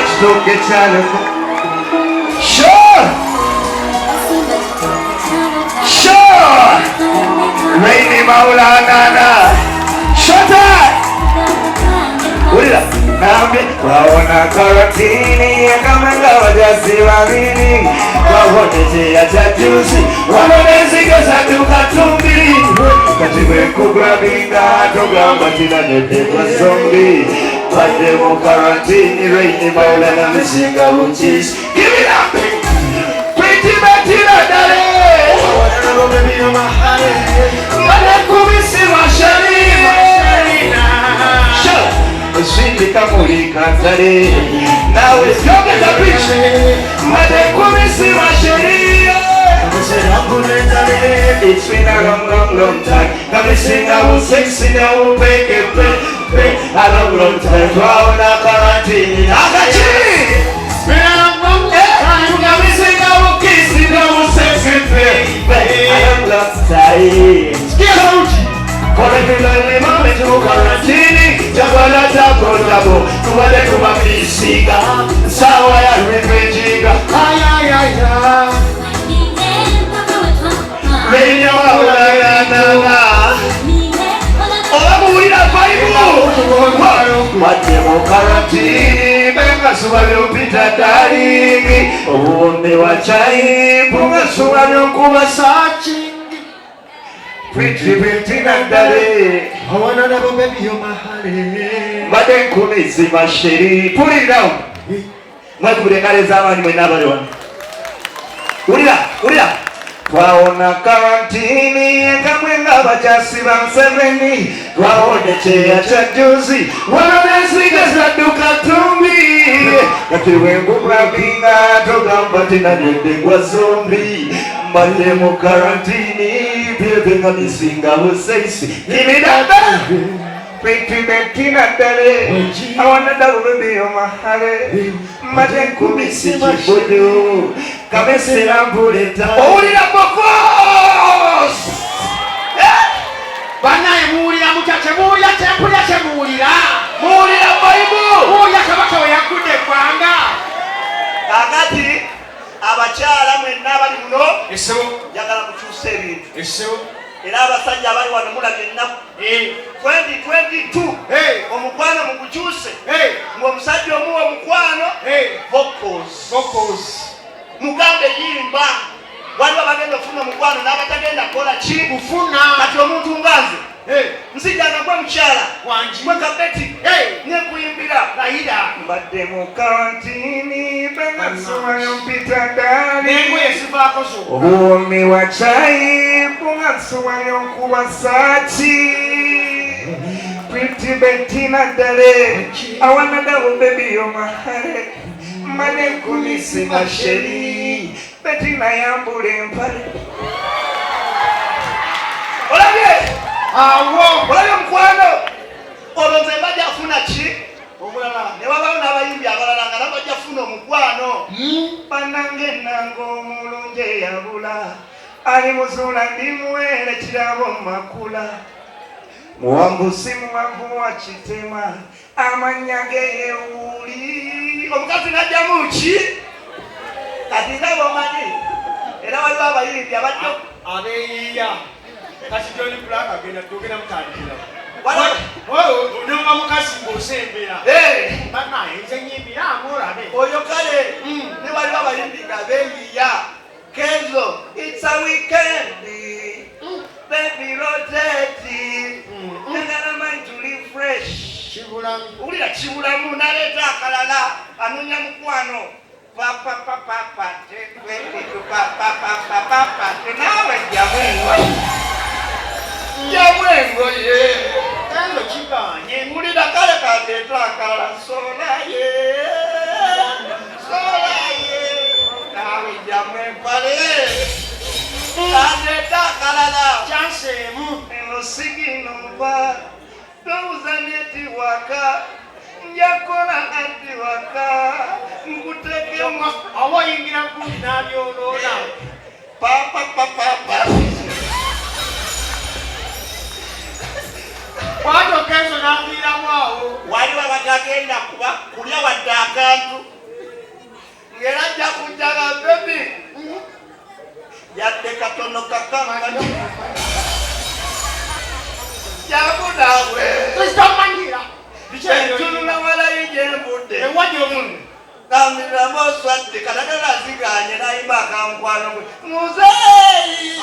chitoke cyane. Sure. Sure. Rainy Maulana. Shut up. Urira. Nambi. Waona karantini kama ngawajasi wamini. Wahoneje ya chajusi. Wanonezika saduka tumbi. Katiwe kugrabinga. Togamba tina nete kwa zombi. Pandemo karantini. Rainy Maulana mishinga uchis. Give it up. Pretty Bettina dale. Sweet Kamuri Kantare. Now it's young as a bitch. Madekumisi Mashari. It's been a long time. Now we sing our sexy now, make it pay. A long time. Wow, na karantini. Agachi! It's been a long time. Now we sing our kissing our sexy pay. A long time. Kolekile mame tu karantini. Jabala tako jabo. Tuwale kumabisiga. Sawa ya rivenjiga. Ay. Menya Maulana. Ola muira Ebivulu. Matemo karantini. Benga suwale upita darigi. Uone wachai. Bunga suwale ukubasachi. Pretty Bettina dale. I wanna know baby you're my honey. Madenkumisi Mashari. Put it down. Mwakure kale zamani mwenabali wana. Urira. Twaona karantini kamwe ngabajasi bamseveni. Twaoneche ya chajuzi. Wanonezika saduka tumbi. Katiwe kubrabinga. Togamba tina nende kwa zombi. Mandemo karantini. Bienvenga misinga usaisi. Give me that baby. Pretty Bettina dale. I wanna know baby you're my honey. Madenkumisi Mashari. Kamese ambuleta. Owulira bokos. Banaye muwulira muchache muwulira tempulya chemuwulira. Muwulira Bible. Muwulira kabaka we yakudde eggwanga. Kakati abakyala mwenna abali muno. Essebo. Njagala kukyusa ebintu. Essebo. Era abasajja abali wano mulabye ennaku. 2022. Omukwano mugukyuse. Ng'omusajja omuwa omukwano. Vocals. Mugambe yimba. Waliwo abagenda okufuna omukwano n'abatagenda kukola ki? Kufuna. Kati omuntu nganze. Nzijjanga gwe mukyala. Wangi. Gwe Kabeti. Ne kuyimbira. Layira. Mbadde mu karantini. Benga suwayo mpita dali. N'engoye zivaako zo. Obuwomi wa chai. Bunga suwayo nkuba sachi. Pretty Bettina dale. I wanna know baby you're my honey. Madenkumisi Mashari. Bettina yambule mpale. Olabye? Olabye mukwano. Olonze bajja afuna ki? Omulala. Ne wabawo n'abayimbi abalala nga nabo bajja afuna omukwano. Bannange nange omulungi eyabula. Ali muzula ndimuweere kirabo makula. Muwambusi muwanvu wa kitema. Amanya ge yewuli. Omukazi najjamu ki? Kati ndaba omanyi. Era waliwo abayimbi abajja abeeyiya. Kati John Black agenda tugenda mutandikira. Ononga mukazi ng'osembera. Banaye nze nyimbira amulabe. Oyo kale ne waliwo abayimbi nga beeyiya. Kenzo, it's a weekend. Baby rotate. Njagala mind to refresh. Kibulamu. Ulira kibulamu naleeta akalala. Anoonya mukwano. Papa. Nawe jamwengo ye. Kalo kiganye. Ulira kale kateeta akalala. Sola ye. Nawe jamwempale. Kateeta akalala. Chansemu. Eno sigino mba. Towuzanyeti waka. Njakola anti waka. Nkutekemu. Awo yingira nkuli n'abyoloola. Papa. Kwatoka ezo n'ambiramu awo. Waliwo abatagenda kulya wadde akantu. Era jakujaga baby. Yadde katono kakanga. Jabu dawe. Stop mangira. Tunu na wala ije mbude. E wajo mun. Kamira moswati kadala ziganye na imba kamkwano. Muzei.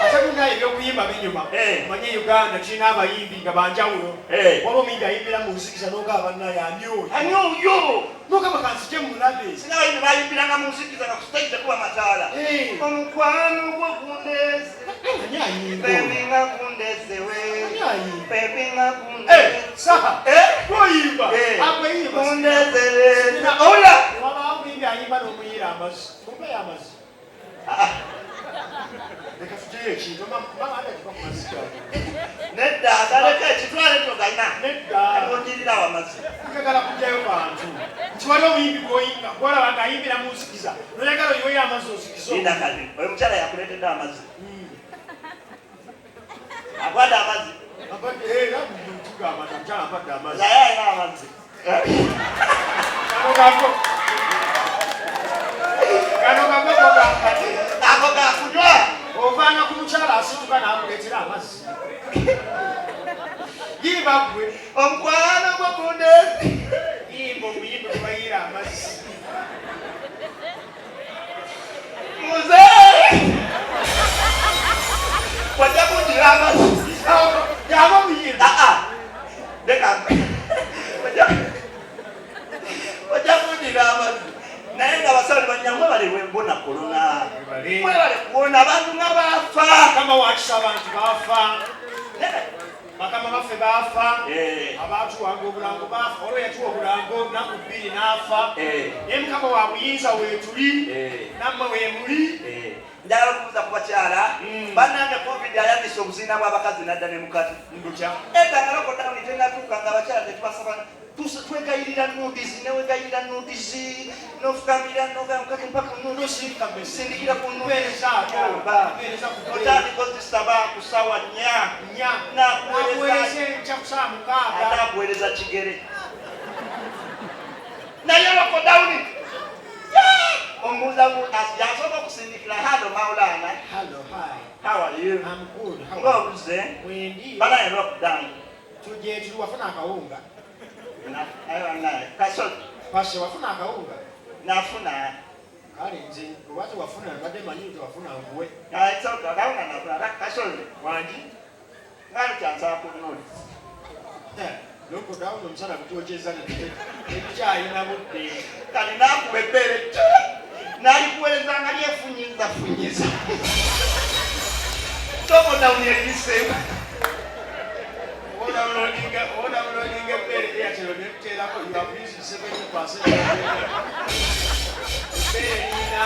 Asabuna ebyo kuyimba binyuma. Manye Uganda china abayimbi nga banjawulo. Wabo minda ayimbira mu musikiza noga abanna ya nyoyo. Anyoyo. Noga bakanzije mu labe. Sina bayimbi bayimbira nga musikiza nga kustage kuba matala. Omukwano gwo kundeze. Anyayimbo. Baby nga kundeze we. Anyayimbo. Baby nga kundeze. Saha. Koyimba. Akweyimba. Kundeze le. Ola. Waba minda ayimba no muyira amazi. Kumbe amazi. Leka tujiye kintu mama adakipa ku masika. Nedda daleka ekitwale togana. Nedda. Alondirira wamazi. Nkagala kujjayo bantu. Kiwali omuyimbi gwoyimba gwolaba nga ayimbira mu nsikiza. Noyagala oyiweyo amazzi osikiza. Linda kati. Oyo mukyala yakuleetedde amazzi. Akwada amazzi. Abadde era mutugamba nti omukyala ampadde amazzi. Naye alina amazzi. Kano kago kogampadde. Ako gakunywa. Ovanga ku mukyala asituka n'amuleetera amazzi. Yimba gwe. Omukwano gwo kundeze. Yimba omuyimbi kubayiira amazzi. Muzee. Wajja kundira amazzi. Yaba omuyimbi. Leka. Wajja kundira amazzi. Naye nga basale banyamwe baliwe mbona kolona. Mwebale kuwona abantu nga bafa. Kama wakisa abantu bafa. Bakama baffe bafa. Abantu wange obulango bafa. Olwo yatuwa obulango naku 2 n'afa. Naye Mukama wa buyinza weetuli. Nammwe weemuli. Njagala okubuuza ku bakyala. Bannange COVID ayambisa obuziina bw'abakazi n'adda ne mukati. Ndutya. Edda lockdown tennatuuka nga abakyala tetubasaba twegayirira nudizi newegayirira nudizi nofukamira nogamukati mpaka nosindikira ku otandika ozisaba kusawa 4 nakuweereza kigere naye lockdown omubuuza yasobola okusindikira halo Maulana. Hello, hi. How are you? I'm good. How are you? Ngobuze. Bana lockdown. Tuje tuli wafuna akawunga. Kasol. Pashe wafuna akawunga. Nafuna. Kale nze lwaki wafuna mbadde manyi wafuna nguwe. Itsoka kauna nafuna kasol. Wangi. Ngalo kyansa kunodi. Lockdown omusana kutokyeza nekikyalina budde. Kali nakuwebere. Nalikuweereza nga lyefunyiza. Lockdown yekise. Downloading ebere eyatero netuteerako you have used 70%. Ebere nina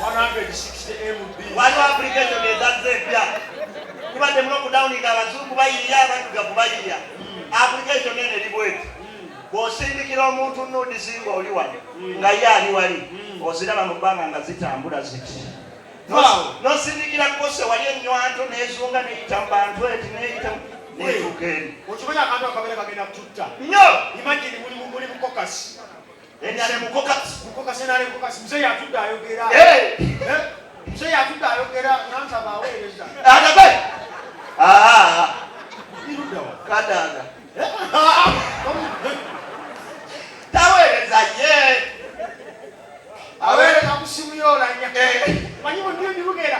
160 MB. Waliwo application ezazze empya. Kubadde mu lockdown nga abazungu bayiiya abaddugavu bayiiya. Application eno eri bweti. Bw'osindikira omuntu nudisi ng'oli wano nga ye ali wali oziraba mu bbanga nga zitambula ziti. Nosindikira kose wali ennywanto n'ezunga n'eyita mu bantu eti n'eyita netukeni. Okimanya akantu akabere kagenda kututta. Nnyo! Imagine muli mukokasi. Enyale mukokasi. Mukokasi nale mukokasi. Mzee yatudde ayogera. Mzee yatudde ayogera nansaba aweereza. Agabe! Iruddawa. Kadaga. Taweereza ye. Aweereza ku simu y'olanya. Manyi bunyundi bugera.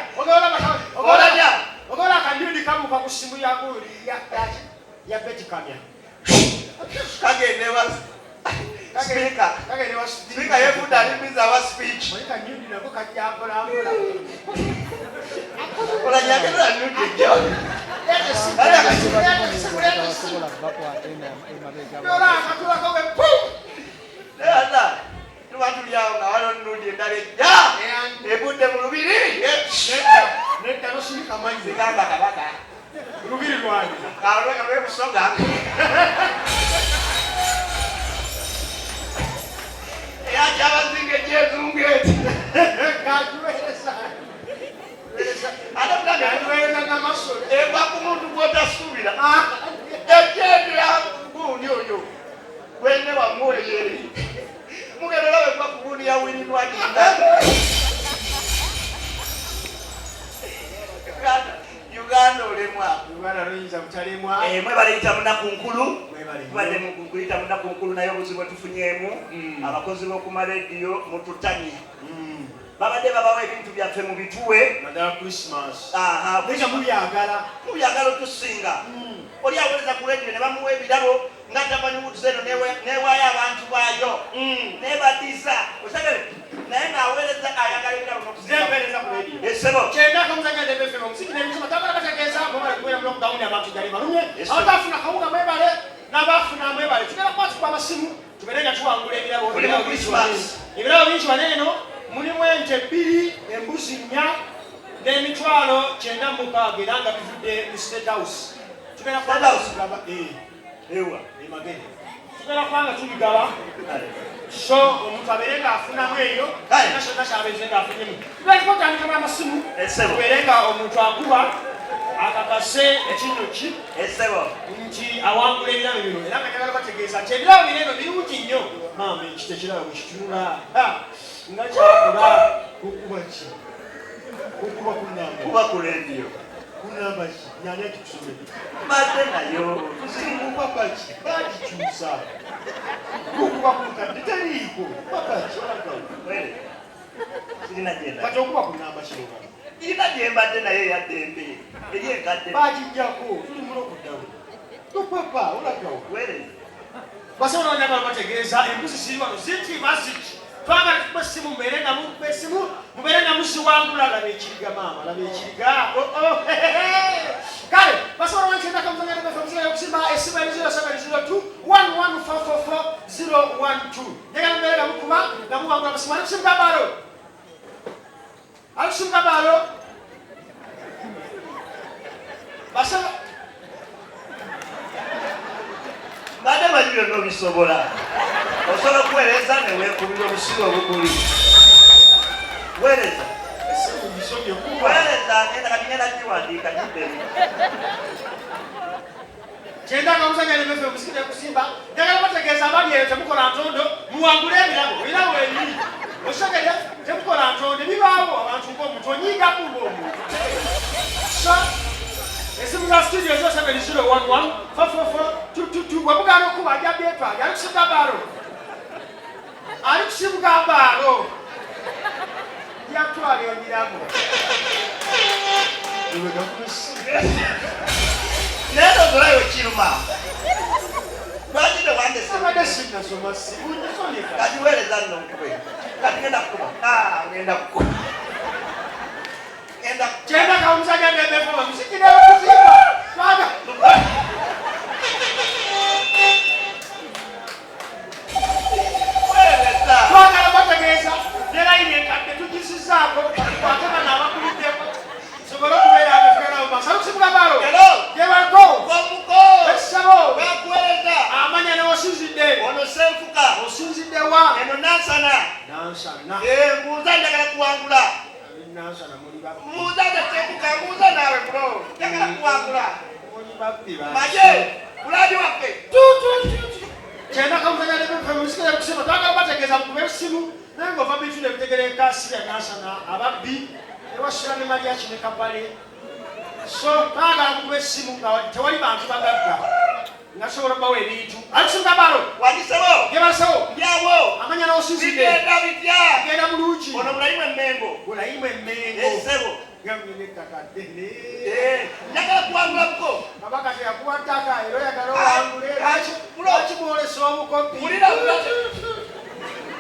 Ogola akanyundi kamuka ku simu ya Betikamya. Kagende wa speaker. Speaker yefuda alimiza wa speech. Manyi kanyundi nako kajja mpolampola. Olanyagala nyundi jo. Tubatulyawo nga waliwo nundi endala ejja ebudde mu lubiri nedda nosirika amazzi zigamba kabaka lubiri lwange lwebusoga eyajja abazinga egyezungu eti egwa ku muntu gwotasuubira egyendera gundi oyo olemwa. Luganda luyinza butalemwa. Mwe baliyita munakunkulu. Tubadde mu kuyita munakunkulu naye obuzibu tufunyemu. Abakozi b'okuma radio mututanye. Babadde babawa ebintu byaffe mu bituwe. Naddala Christmas. Kuja mubyagala otusinga. Oli aweza ku radio ne bamuwa ebirabo nga tamanyi woods eno newaayo abantu baayo. Nebadiza. Osagale naye ng'aweereza ayagala ebirabo n'okuzireebereza ku radio. Essebo. Kyenda kamusanya ndebeffe omusiki n'emisoma tabala bategeeza mubala kubeera mu lockdown abantu gyali balumye. Abatafuna kawunga mwebale n'abaafuna mwebale. Tugenda kwatibwa amasimu tubeere nga tuwangula ebirabo. Ebirabo bingi waneeno mulimu ente 2, embuzi 4 n'emitwalo 9 era nga bivudde mu State House. Tugenda kwanga tugaba tugenda kwanga tubigaba. So omuntu abeere ng'afunamu eyo nasyonna kyabeeze ng'afunyemu. Tugenda kutandikamu amasimu tubeere nga omuntu akuba akakase ekinyoki nti awangula ebirabo bino era nga njagala bategeeza nti ebirabo bino eno birungi nnyo. Maama ekite kirabo bwekitunula nga kyakula kukuba ki? Kukuba kunamba. Kuba ku radio. Kunamba ki? Nyani akikusomera? Mbadde nayo. Kuba ki? Bagikyusa. Kukuba kunkadde teriiko. Papa ki? Olagawo. Sirina gyenda. Kati okuba kunamba kiroga. Irina gye mbadde nayo eyaddembe. Eri enkadde. Bagijjako. Tuli mulo okuddawo. Topapa olagawo. Weereza. Basobola onyagala bategeeza embuzi ziri wano zitiima ziki. Twagala tukuba essimu mubeere nga mukuba essimu mubeere nga musiwangula. Laba ekiriga maama, laba ekiriga. Kale basobola wankyenda kamuzanya ndebeffe omusigala okusimba essimu eri 0702 1144012. Njagala mubeere nga mukuba nga muwangula amasimu. Ali kusimuka balo. Ali kusimuka balo. Basobola Mbadde manyi byonna obisobola. Osobola okuweereza ne weekubira obusigo obukuli. Weereza. Weereza ngenda kati ngenda kiwandiika kibbemu. Kyenda kamuzanya ndebeffe omusigala okusimba. Njagala bategeeza abali eyo temukola ntondo muwangule ebirabo. Ebirabo ebiri. Osogere temukola ntondo ebibaawo abantu ng'omuntu onyiigamu ng'omuntu. So esimu za studio zo 7011 444 wabugana okuba ajja byetwaga ali kusimuka balo. Ali kusimuka balo. Yatwala onyiramu. Naye ogulayo kiruma. Lwaki tewandese? Abadde sinnasoma simu njisomeka. Kati weereza nno nkube. Kati ngenda kukuba. Ngenda kukuba. Kyenda kamusajja ndebeffe omusiki n'okuzimba. Twagala bategeeza ne layini enkadde tugisizaako ate bano abakuliddeko sobole okubeera abefuganawo maaso. Ali kusimuka balo. Gyebako. Ekisabo. Amanya ne wasinzidde. Ono senfuka. Osinzidde wa? Eno Nansana. Nansana. Mbuuza njagala kuwangula. Nansana muli babbi. Mbuuza tesenfuka. Mbuuza naawe bro. Njagala kuwangula. Muli babbi ba. Maje. Bulaaji waffe. Kyenda kamuzanya ndebeffe omusigala okusimba. Twagala bategeeza mukube essimu naye ng'ova bintu ne bitegereka sirya Nansana ababbi ewasula ne Mariaki ne Kabale. So twagala mukube essimu nga tewali bantu bagagga. Nasobola okubawa ebintu. Ali kusimuka balo. Wandisebo. Gyebasawo. Mbyawo. Amanya n'osinzidde. Bigenda bitya. Genda bulungi. Ono Bulayimu Emmengo. Bulayimu Emmengo. Essebo. Gamye n'ettaka ddene. Njagala kuwangula buko. Kabaka teyakuwa ttaka era oyagala owangule. Lwaki mwolesa obukopi? Mulira bulate.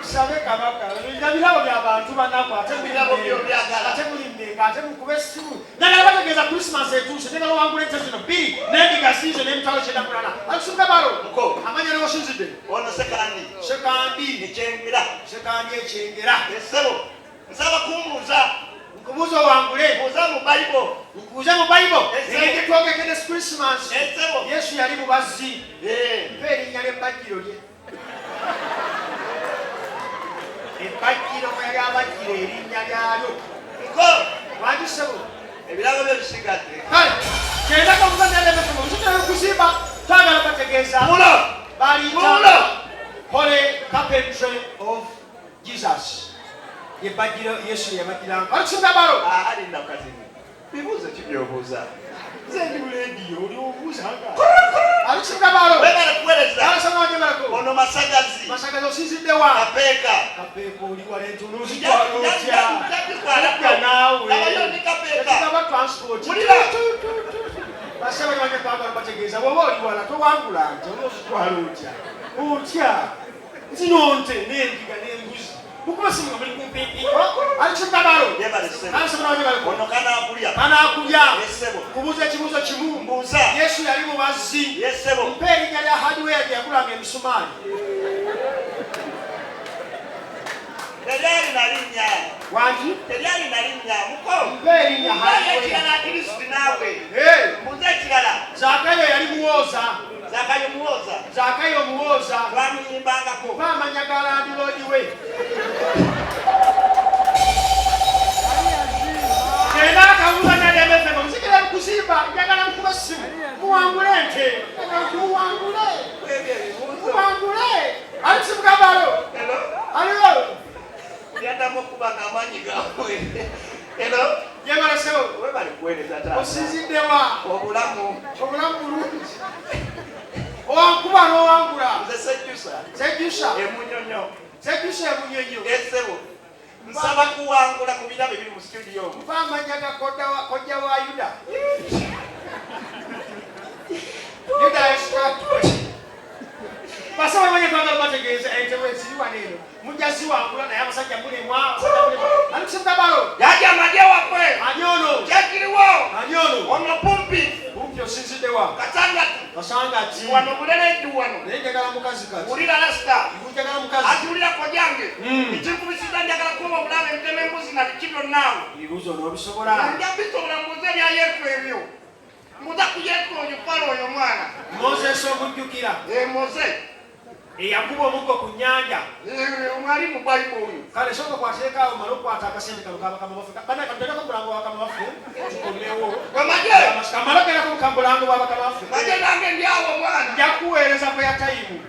Sabe kabaka. Ebirabo by'abantu banaku ate Ebirabo by'obyagala. ate mulimmenga ate mukube essimu. Njagala bategeeza Christmas etuuse njagala owangula ente zino 2 n'endiga siizo n'emitwalo 980. Ali kusimuka balo. Amanya ne wasinzidde. Ono Sekandi. Sekandi. Ekyengera. Sekandi ekyengera. Essebo. Nsaba kumbuuza. Nkubuuza owangule. Mbuuza mu Bayibo. Nkubuuze mu Bayibo. Engeri twogedde Christmas. Essebo. Yesu yali mubazzi. Mpa erinnya ly'ebbajjiro lye. Ebbajjiro mwe yali abajjira erinnya lyalyo. Wangisebo. Ebirabo bye bisigadde. Kale, kyenda kamuzanya ndebeffe omusigala okuzimba. Twagala bategeeza. Baliyita Holy Carpentry of Jesus. Yebbajjiro Yesu yabajjiranga. Ali kusimuka balo. Ali nakazini. Bibuuze kibyobuuza. Zendi radio oli obuzanga. Alichika balo. Webale kueleza. Alasema waje balako. Ono masagazi. Masagazi osizidde wa. Kapeka. Kapeka oli wale ntunuzi Njya nawe. Abayo ni kapeka. Kaba transport. Mulira. Basema waje kwagala bategeeza bwoba oli wala towangula nti olwositwala otya. Otya. Zinonte n'endiga n'embuzi. Ukubasimu kamuli kumpipi. Alichika balo. Yebale sema. Alasema waje balako. Ono kana akulya. Kana akulya. Yesebo. Kubuza ekibuzo kimu. Mbuza. Yesu yali mubazzi. Yesebo. Mpe erinnya lya hardware gye yakulanga emisumaali. Teyali nalinnya. Wangi? Teyali nalinnya. Muko. Mpe erinnya hardware. Ekirala Kristo naawe. Mbuza ekirala. Zakayo yali muwooza. Zakayo muwooza. Zakayo muwooza. Twamuyimbangako. Baamanya ga landiroodi we. Era akabuuza n'alyemefemo musikira kuzimba njagala mukuba ssimu. Muwangule ente. Muwangule. Muwangule. Alisimuka balo. Hello. Aliyo. Yandamo kuba ng'amaanyi gawe. Hello. Yemala sebo. Webale kuweereza taata. Osinzidde wa? Obulamu. Obulamu bulungi. Owankuba n'owangula. Nze Sejjusa. Sejjusa. Emunyonyo. Sejjusa emunyonyo. Esebo. Nsaba kuwangula ku birabo ebiri mu studio omwo. Mpa amanya ga kojja wa Yuda. Yuda Iskarioti. Basaba bamanye twagala bategeeza ente bweziri wano eno. Mujja ziwangula naye abasajja mulemwa. Alikusimuka balo. Yajja amagye wakwe. Ani ono? Kyekiriwo. Ani ono? Ono pumpi. Kumpi osinzidde wa? Kasangati. Kasangati. Wano bulereddu wano. Naye njagala mukazi kati. Wulira lasita. Njagala mukazi. Atuwulira kojjange. Ekinkubisiza njagala kuba obulamu ebitema embuzi na biki byonnaawe. Ebibuuzo n'obisobola. Nja bisobola mbuze bya Yesu ebyo. Mbuza ku Yesu oyo Falo oyo mwana. Moses omujjukira. Mose. Eyakuba omuggo ku nnyanja. Omwali mu Bayibuli oyo. Kale soka kwateekaawo omale okukwata akasente kano kabakama bafu. Bannange katuteekako omulango w'abakama bafu. Tukomewo. Kamagye. Kamala oteekako omulambo w'abakama bafu. Magye nange ndi awo mwana. Nja kuweereza ku ya tayimu.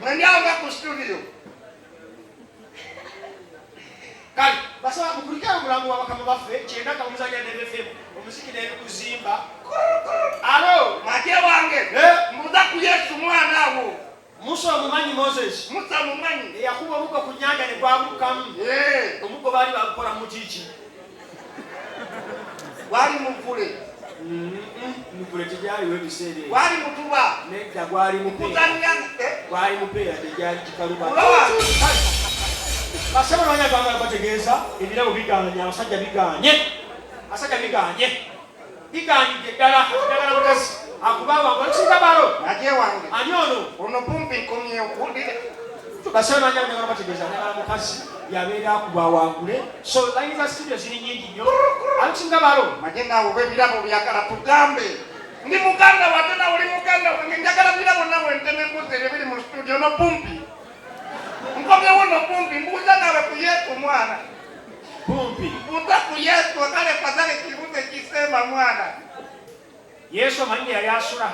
Mwe ndi awo nga ku studio. Kale basaba mukulikewo omulango w'abakama baffe kyenda kamuzanya n'ebfm omuziki n'ebikuzimba. Alo. Magye wange. Mbuza ku Yesu mwana awo. Musa omumanyi Moses. Musa mumanyi. Eyakuba omuggo ku nnyanja ne gwabukkamu. Omuggo baali bagukola mu kiki? Gwali muvule. Muvule tegyaliwo ebiseera ebyo. Gwali mutuba. Nedda gwali mupeera. Gwali mupeera tegyali kikaluba. Basaba banya twagala bategeeza ebirabo biganye, abasajja biganye. Abasajja biganye. Biganyidde ddala ddagala mukazi. Akubawa ng'olusinga balo. Magye wange. Ani ono? Ono pumpi nkomye okuwulire. Basaba banya njagala bategeeza ddagala mukazi yabeera akuba wangule. So layini za studio ziri nnyingi nnyo. Alusinga balo. Magye naawe oba ebirabo byagala tugambe. Ndi muganda wate nawe oli muganda wange njagala birabo nawe nteme embuzi ebyo biri mu studio ono pumpi. Nkomyewo ono pumpi mbuuza nawe ku Yesu mwana. Pumpi. Mbuuza ku Yesu akale kazale kibuze kisema mwana. Yesu amanyi yali asula.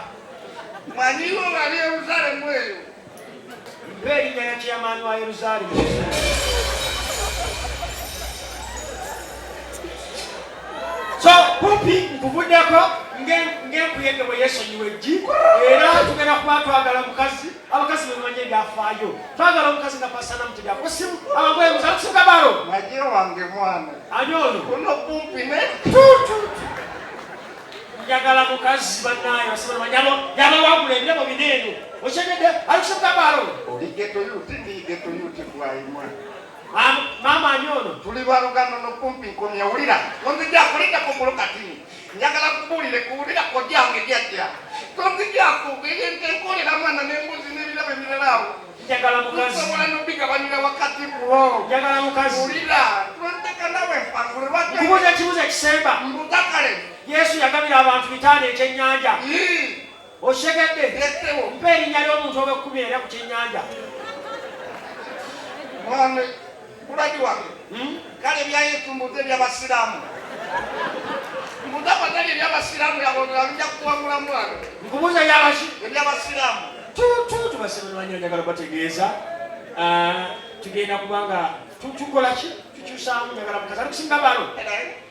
Mwanyiwo ali Yerusalemu eyo. Mpe erinnya ya kyamaani wa Yerusaalemu. So pumpi nkuvuddeko ng'enkuyege bwe yeesonyiwa eggi era tugenda kuba twagala mukazi abakazi bemanyi ebyafaayo twagala omukazi nga pasana mutebyako simu abagwebuza lusuka balo. Magye wange mwana. Ani ono? Ono pumpi ne. Njagala mukazi bannaayo basobola manyabo yabawangula ebirabo bineeno okyegedde alusuka balo. Oli geto yuti ndi geto yuti kwayi mwana. Maama ani ono? Tuli baluganda no pumpi nkomye wulira. Tonzija kulita ku katini. Njagala kubuulire kuwulira kojjange lyajja. Tonzija kugeye ntenkolera mwana n'embuzi n'ebirabo ebiralaawo. Njagala mukazi. Tusobola n'obigabanira wakati bulo. Njagala mukazi. Wulira. Tunteka nawe mpangule lwaki. Kubuuza ekibuzo ekisemba. Mbuza kale. Yesu yagabira abantu bitaano ekyennyanja. Okyegedde. Yesewo. Mpa erinnya ly'omuntu ow'ekkumi era ku kyennyanja. Mwana kulagi wange. Kale bya Yesu mbuze by'abasiraamu. Mbuza batali eby'abasiraamu yabonera bijja kuwangula mwana. Nkubuuza ebyabaki? Eby'abasiraamu. Tubasebelwanyi njagala bategeeza. Tugenda kubanga tukola ki? Tukyusaamu njagala mukazi. Alikusinga balo.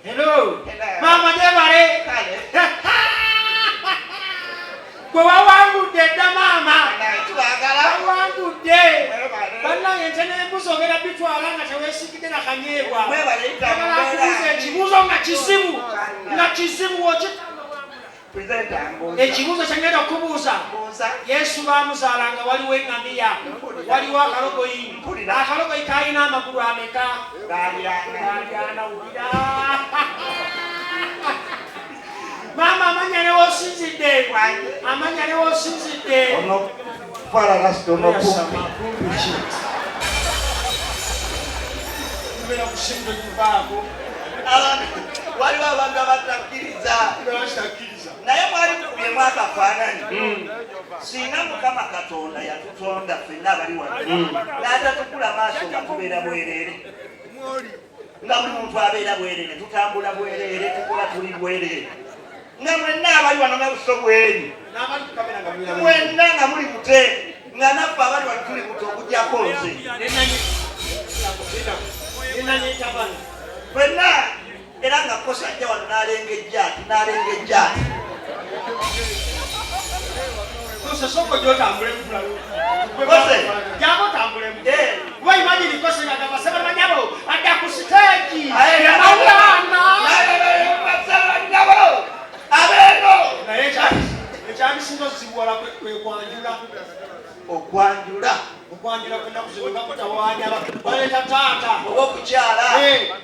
Hello. Maama Jebale. Kale. Gwe wawangudde dda maama. Tubagala. Wawangudde. Bannange ntene embuzogera bitwala nga teweesikidde na kanyeebwa. Njagala akubuuza ekibuuzo nga kizibu. Nga kizibu ekibuuzo kye ngenda okubuuza. Yesu baamuzaala nga waliwo eŋŋamiya, waliwo akalogoyi. Akalogoyi kaalina amagulu ameka? Galyana. Wulira. Maama amanya ne w'osinzidde. Amanya ne w'osinzidde. Fala rasito nokumbi. Tubeera kusinga okuvaako. Waliwo abantu abatakkiriza. Naye mwali tukubye akafaananyi. Singa Mukama Katonda yatutonda ffenna abali wano n'atatukula maaso nga tubeera bwereere. Nga buli muntu abeera bwereere, tutambula bwereere, tukola tuli bwereere. Nga mwenna abali wano nga buso bweri. Mwenna nga muli bute. Nga naffe abali wano tuli bute okujjako nze. Mwenna era nga kosa ajja wano n'alengejja ati. Kose soko gy'otambula enfula. Kose. Gy'aba otambulemu. Kuba imagine kose nga gabasaba banyabo adda ku siteegi. Naye ekyabisinga ozibuwala kwe kwanjula. Okwanjula kwenda kuzibuka kutawaanya baleeta taata. Okukyala.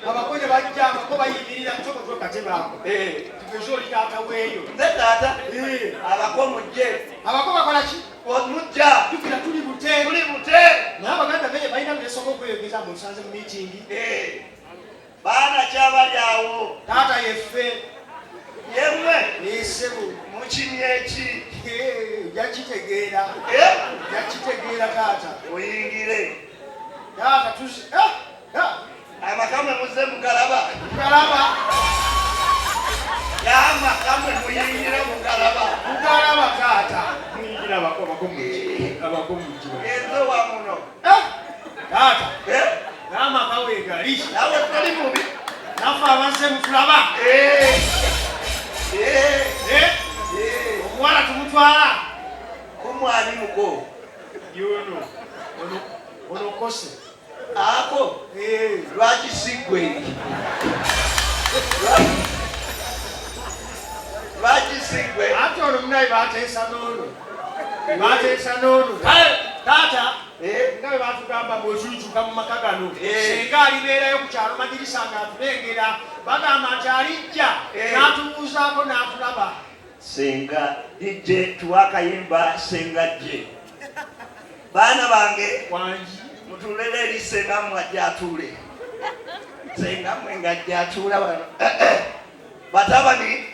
Abakozi bajja abako bayimirira kusoko twekateba ako. Tugezo oli taata weeyo. Nze taata. Abako mujje. Abako bakola ki? Mujja. Tukira tuli bute. Naye abaganda beye balina byesoko okweyogeza mu nsanze mu miitingi. Baana kyabali awo. Taata yeffe. Yemwe. Neesebo. Mukinya eki. Yakitegeera. Yakitegeera taata. Oyingire. Taata tuzi. Amakamwe muze mugalaba. Amakamwe muyingire mugalaba taata. Muyingira abakomuki. Enzo wa muno. Taata. N'amaka weegali. Nawe toli mubi. Naffe abazze mutulaba. Omuwala tumutwala. Kumwani muko. Yono. Ono kose. Ako. Lwaki sigwe. Ate ono munaye bateesa n'ono. Taata. Nga bwe batugamba bw'otuituka mu maka gano. Senga alibeerayo ku kyalo madirisa ng'atulengera. Bagamba nti alijja n'atubuuzaako n'atulaba. Senga DJ tuwakayimba senga je. Baana bange wangi mutulele eri senga mwajja atule. Senga mwe ngajja atula wano. Batabani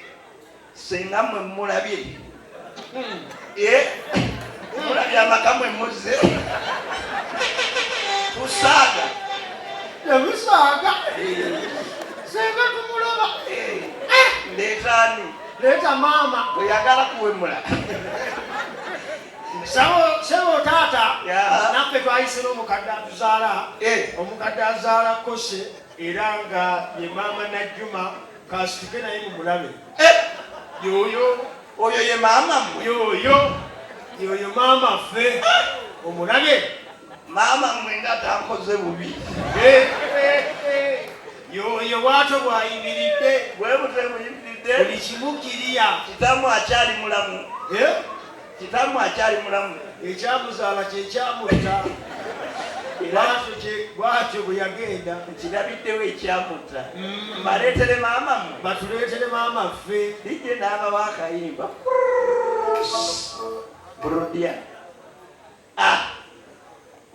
senga mwe mulabye. Mulabye amakamwe muze. Tusaaga. Yamusaaga. Senga tumulaba. Leetani. Leeta maama. Oyagala kuwemula. Sebo taata. Naffe twayise n'omukadde atuzaala. Omukadde azaala kose era nga ye maama Najjuma kasituke naye mumulabe. Yoyo. Oyo ye maama mmwe. Yoyo maama ffe. Omulabe. Maama mmwe nga tankoze bubi. Yoyo bw'atyo bw'ayimiridde. Bwe butwe muyimiridde. Buli kimu kiriya. Kitamu akyali mulamu. Kitamu akyali mulamu. Ekyamuzaala kye kyamutta. Bw'atyo bwe yagenda. Kirabiddewo ekyamutta. Baleetere maama mmwe. Batuleetere maama ffe. Lijje n'abawa akayimba. Brodia.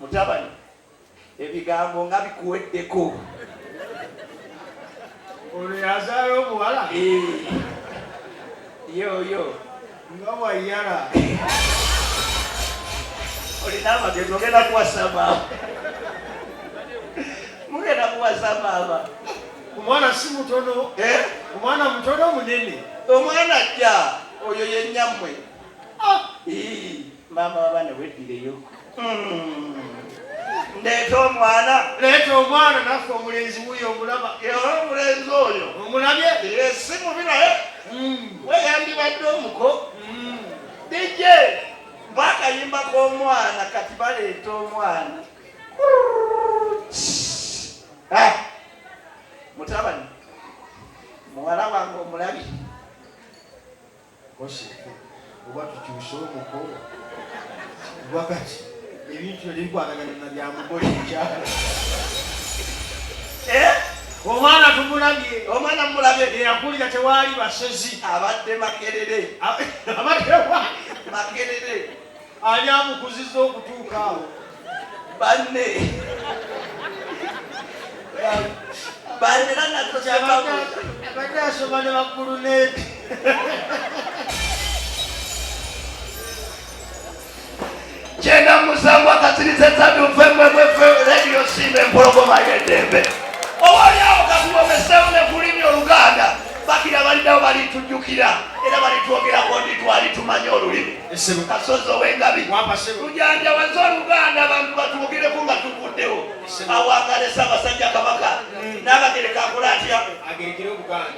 Mutabani. Ebigambo nga bikuweddeko. Ono yazaala omuwala. Yo. Nga wayala. Olina amagezi ogenda kuwasa maama. Mugenda kuwasa maama. Omwana si mutono. Omwana mutono munene. Omwana ajja. Oyo ye nnyammwe. Maama wabana weddireyo. Ndeeta omwana naffe omulenzi wuyo omulaba. Omulenzi oyo omulabye. Si mubi naye weyandibadde omuko. DJ DJ bakayimba k'omwana kati baleeta omwana mutabani muwala wange omulabi kose oba tukyuse omukolo wakati ebintu ebikwatagana na bya mugole ekyala omwana tumulabye omwana mulabye eyakulira tewaali basezi abadde makerere makerere ani amukuziza okutuuka awo banne abadde asoma ne bakuluneti kyenda musanvu akasiriza ettabyufe mwemwefe rediyo simba empologoma y'eddembe owaaliawo kakuwomesewo ne kulimya oluganda bakira baliddawo balitujjukira era balitwogerako ndi twali tumanye olulimi kasozi ow'engabi tujanjawaze oluganda abantu batwogereko nga tuvuddewo awangale Ssaabasajja Kabaka n'akagereka akola atya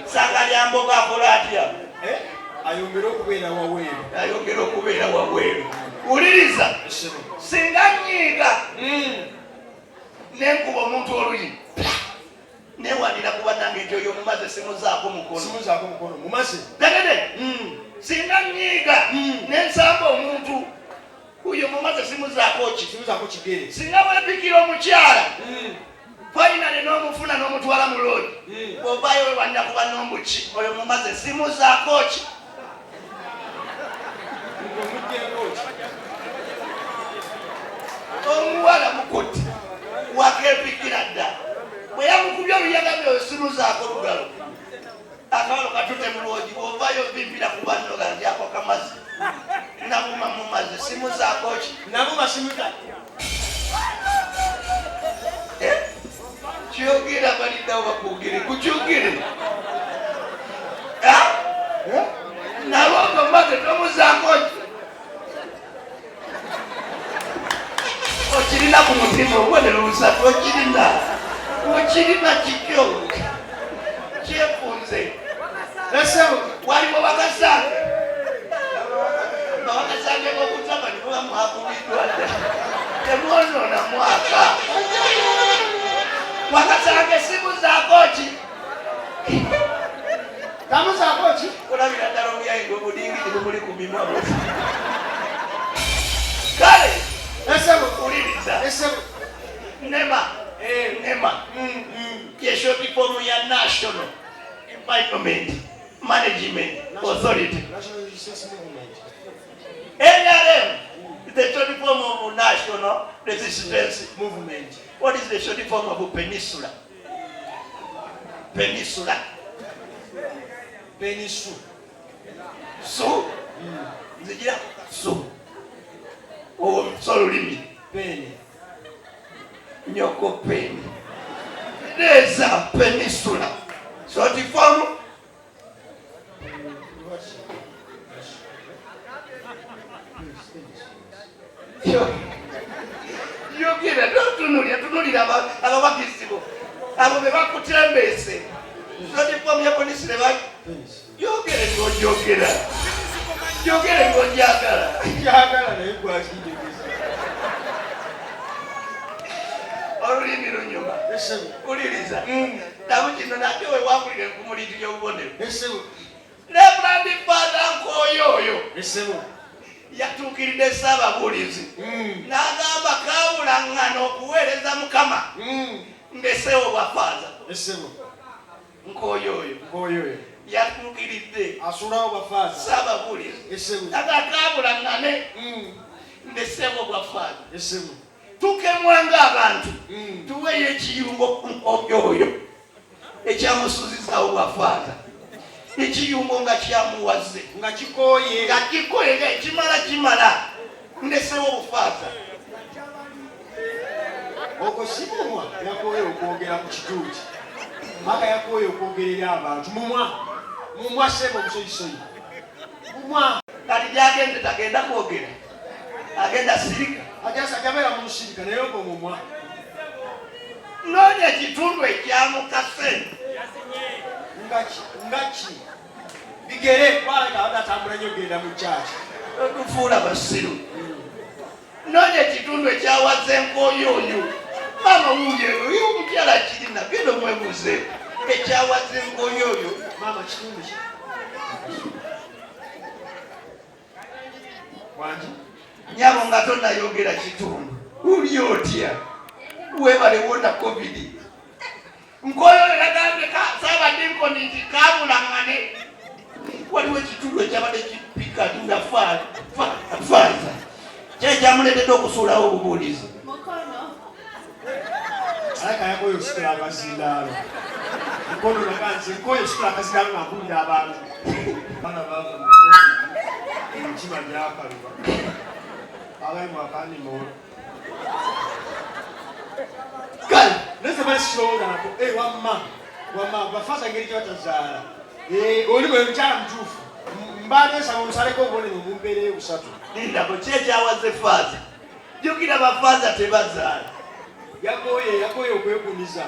Ssangalyambogo akola atya ayongere okubeera wabweru wuliriza singa nyiiga nenkuba omuntu olulimi newanira kuba nange nti oyo mumaze simuzaako mukono mumaze tegede singa nyiiga nensamba omuntu oyo mumaze simuzaako kigere singa wepikira omukyala fainale n'omufuna n'omutwala mu loodi bw'ovaayo wewanira kuba n'ombuki oyo mumaze simuzaako ki omuwala mukuti wakepikira dda bwe yamukubya oluyagabye oyo simuzaako lugalo akawalo katute mu lwogi bw'ovaayo vimbira ku banno gandyako kamazi nabuma mumaze simuzaako ki nabuma simuta kyogera baliddawo bakwogere kukyogere nalwogo maze tomuzaako ki okirina ku mutima obubonero busatu okirina kikyo kyefunze waliwo bakasange nga bakasange bokutaba nibuba mwakubiddwa dda temwonoona mwaka wakasange simuzaako ki tamuzaako ki olabira ddala omuyayinga obudingiri bumuli ku mimwa kale uliriza nema yeshoti fomu ya National Environment Management Authority. NRM is the short form of National Resistance Movement. What is the short form of Peninsula? Peninsula. So? Zijira? So. Oh, sorry, Penny. Nyoko Penny. There's a peninsula. So the form. You get it. Don't know about this. I will be back to Trembese. So the form your peninsula. You get it. You get it. You get it. You get it. Olulimi lunyuma uliriza tabu kino nakyo wewangulire nkumulitira obubonero Reverend Father Nkoyoyo yatuukiridde Ssaababuulizi n'agamba kaawulaŋŋana okuweereza Mukama ndesewo bwafaaza Nkoyoyo yatuukiridde Ssaababuulizi agakaawulaŋŋane ndesewo bwafaaza tukemwanga abantu tuweyo ekiyungo oyo ekyamusuzizawo bwafaaza ekiyungo nga kyamuwaze nga kikoye nga ekimala ndesewo obufaaza okosimumwa yakoye okwogera ku kituuti maka yakoye okwogerera abantu mumwa sebo omusoyisoyi mumwa kati gyagenze tagenda kwogera agenda sirika ajabera mu nsirika naye omumwa noonya ekitundu ekyamukase ngaki bigere kwaleka adatambula nnyo genda mu kyaki Okufuula basiru. Nonye ekitundu ekyawaza enkoyoyo. Mama wuye oyo omukyala kirina genda omwebuuze. Ekyawaza enkoyoyo. Mama kitundu ki? Wangi? Nyabo nga tonnayogera kitundu. Uli otya? Webale wona COVID. Nkoyoyo yagambye saabadde nkoni nti kaabulangane. Waliwo ekitundu ekyabadde kipika faaza. Kyekyamulete okusuulawo obubuulizi. Alaka yakoyo osikula akazindaalo. Mukono nakanze nkoyo osikula akazindaalo ng'akulira abantu. Bana baava emitima gyakaluba. Abayi mwakandi moolo. Kale nese basitoola nako wamma bafaasa ngeri gyebatazaala. Oli bwe mukyala mutuufu. Mbaana ensaba omusaleko obubonero obumbeereyo busatu. Nindako kyekyawaze faaza. Jjukira bafaaza tebazaala. Yakoye okwekumiza.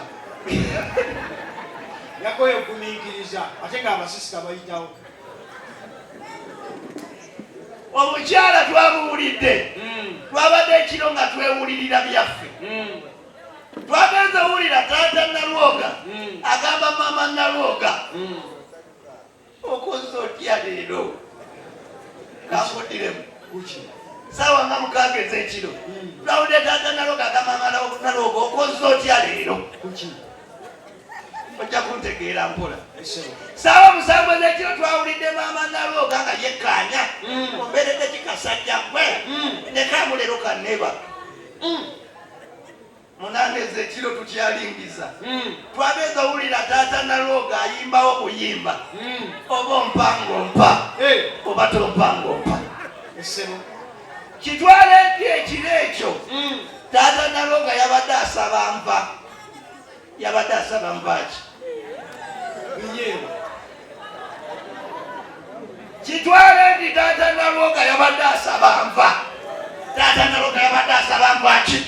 Yakoye okumiikiriza ate ng'abasisita bayitawo. Omukyala twamuwulidde. Twabadde ekiro nga twewulirira byaffe. Twagenze owulira taata Nalwoga agamba mama Nalwoga. Okoze otya leero? Kankuddiremu. Saawa nga mukaaga ez'ekiro. Twawulidde taata Nalwoga agamba mama Nalwoga okoze otya leero? Ojja kuntegeera mpola. Saawa musanvu ez'ekiro twawulidde mama Nalwoga nga yekkaanya. Ombeeredde kikasajja gwe. Nekaamu leero kanneba. Munaana ez'ekiro tukyalingiza. Twagenze owulira taata Nalwoga ayimbawo buyimba. Oba ompangompa. Oba tompangompa. Kitwale nti ekiro ekyo. Taata Nalwoga yabadde asaba nva. Yabadde asaba nva ki? Kitwale nti taata Nalwoga yabadde asaba nva. Taata Nalwoga yabadde asaba nva ki?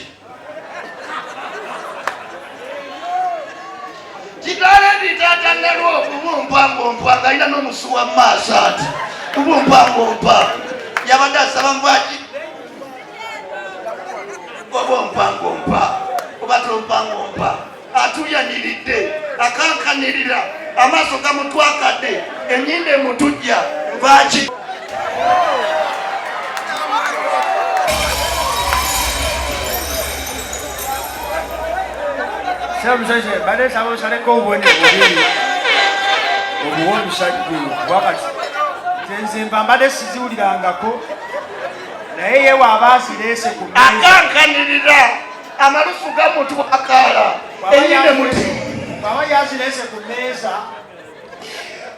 Kitwale nti taata Nalwoga obumpangompa ng'alina n'omusuwa mu maaso ati. Obumpangompa yabadde asaba nva ki? Oba ompangompa oba tompangompa. Atuyaniridde akankanirira amaaso gamutwakadde ennyinda emutujja nva ki? Samusajja badde saba osaleko obubonero bubiri obuwa omusajja wakati nze mbadde siziwulirangako naye ye waaba azireese ku mmeeza akankanirira amalusu gamutwakala ennyinda emuti baba yazireese ku mmeeza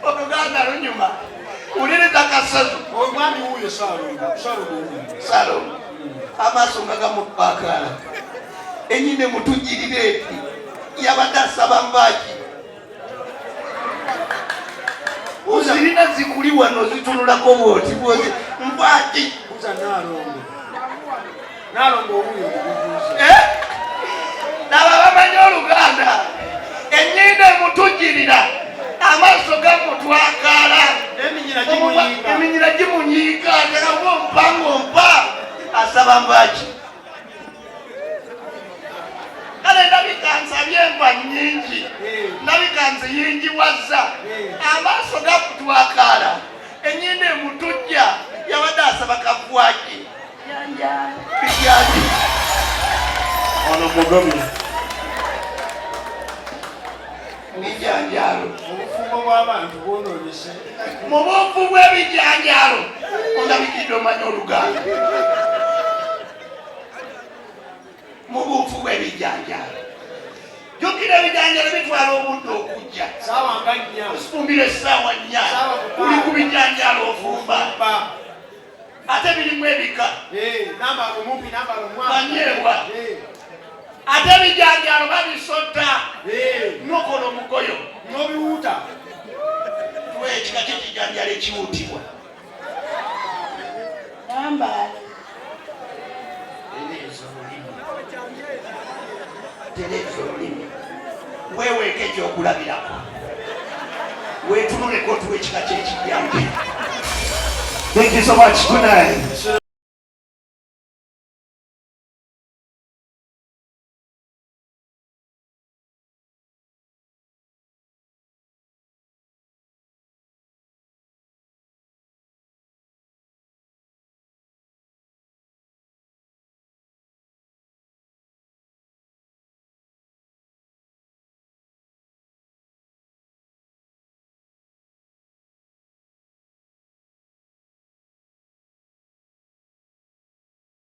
oluganda lunyuma uliriza kasazu omwami wuuyo Salomo amaaso nga gamutwakala ennyinda emutujjirira eti yabadde asaba nvaaki. Zirina zikuli wano zitunulako bwoti bwozi nvaaki. Nalongo owuyo naba bamanyi oluganda ennyinda emutujjirira amaaso gamutwakala eminyira gimunyiika terabo mpangompa asaba nvaaki. Kale ndabika nsabye enva nnyingi ndabika nziyingiwazza amaaso gakutwakala ennyinda emutujja yabadde asaba kavwaki bijjanji ono mugobi bijanjalo obufumbo bw'abantu bwonoonyese mu bufu bw'ebijanjalo ondabikidde omanya oluganda mu bufu bw'ebijanjalo. Jjukira ebijanjalo bitwala obudde okujja. Saawa nga nnya. Ofumbira essaawa nnya. Uli ku bijanjalo ofumba. Ate birimu ebika. Nambala omumpi nambala omwana. Banyeebwa. Ate ebijanjalo babisota. N'okola omugoyo. N'obiwuuta. Tuwe ekika ky'ekijanjalo ekiwuutibwa. Nambala. Tereeza olulimi weeweeka ekyokulabirako weetunuleko tuwa ekika ky'ekijjanjalo. Thank you so much. Good night.